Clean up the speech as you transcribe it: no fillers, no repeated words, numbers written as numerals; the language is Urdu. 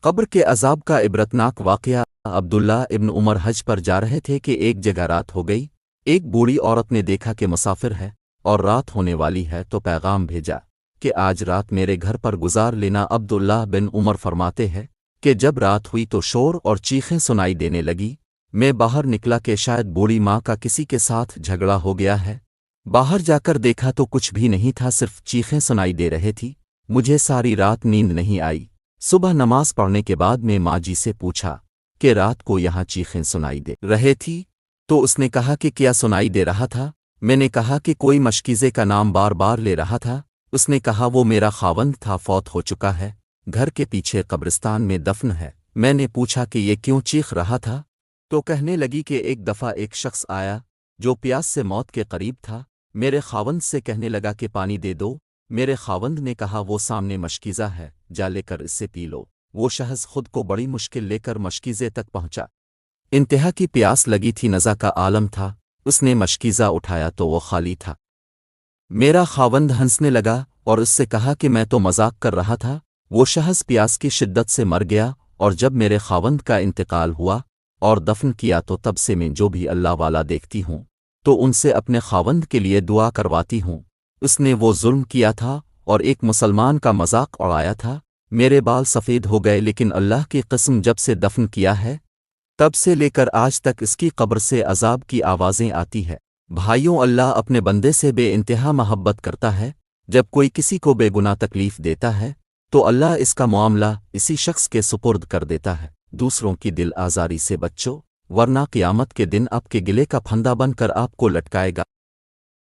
قبر کے عذاب کا عبرتناک واقعہ۔ عبداللہ ابن عمر حج پر جا رہے تھے کہ ایک جگہ رات ہو گئی۔ ایک بوڑھی عورت نے دیکھا کہ مسافر ہے اور رات ہونے والی ہے، تو پیغام بھیجا کہ آج رات میرے گھر پر گزار لینا۔ عبداللہ بن عمر فرماتے ہیں کہ جب رات ہوئی تو شور اور چیخیں سنائی دینے لگی۔ میں باہر نکلا کہ شاید بوڑھی ماں کا کسی کے ساتھ جھگڑا ہو گیا ہے۔ باہر جا کر دیکھا تو کچھ بھی نہیں تھا، صرف چیخیں سنائی دے رہے تھی۔ مجھے ساری رات نیند نہیں آئی۔ صبح نماز پڑھنے کے بعد میں ماں جی سے پوچھا کہ رات کو یہاں چیخیں سنائی دے رہے تھی، تو اس نے کہا کہ کیا سنائی دے رہا تھا؟ میں نے کہا کہ کوئی مشکیزے کا نام بار بار لے رہا تھا۔ اس نے کہا وہ میرا خاوند تھا، فوت ہو چکا ہے، گھر کے پیچھے قبرستان میں دفن ہے۔ میں نے پوچھا کہ یہ کیوں چیخ رہا تھا؟ تو کہنے لگی کہ ایک دفعہ ایک شخص آیا جو پیاس سے موت کے قریب تھا، میرے خاوند سے کہنے لگا کہ پانی دے دو۔ میرے خاوند نے کہا وہ سامنے مشکیزہ ہے، جا لے کر اس سے پی لو۔ وہ شخص خود کو بڑی مشکل لے کر مشکیزے تک پہنچا۔ انتہا کی پیاس لگی تھی، نزا کا عالم تھا۔ اس نے مشکیزہ اٹھایا تو وہ خالی تھا۔ میرا خاوند ہنسنے لگا اور اس سے کہا کہ میں تو مذاق کر رہا تھا۔ وہ شخص پیاس کی شدت سے مر گیا، اور جب میرے خاوند کا انتقال ہوا اور دفن کیا تو تب سے میں جو بھی اللہ والا دیکھتی ہوں تو ان سے اپنے خاوند کے لیے دعا کرواتی ہوں۔ اس نے وہ ظلم کیا تھا اور ایک مسلمان کا مذاق اڑایا تھا۔ میرے بال سفید ہو گئے، لیکن اللہ کی قسم جب سے دفن کیا ہے تب سے لے کر آج تک اس کی قبر سے عذاب کی آوازیں آتی ہے۔ بھائیوں، اللہ اپنے بندے سے بے انتہا محبت کرتا ہے۔ جب کوئی کسی کو بے گناہ تکلیف دیتا ہے تو اللہ اس کا معاملہ اسی شخص کے سپرد کر دیتا ہے۔ دوسروں کی دل آزاری سے بچو، ورنہ قیامت کے دن آپ کے گلے کا پھندا بن کر آپ کو لٹکائے گا۔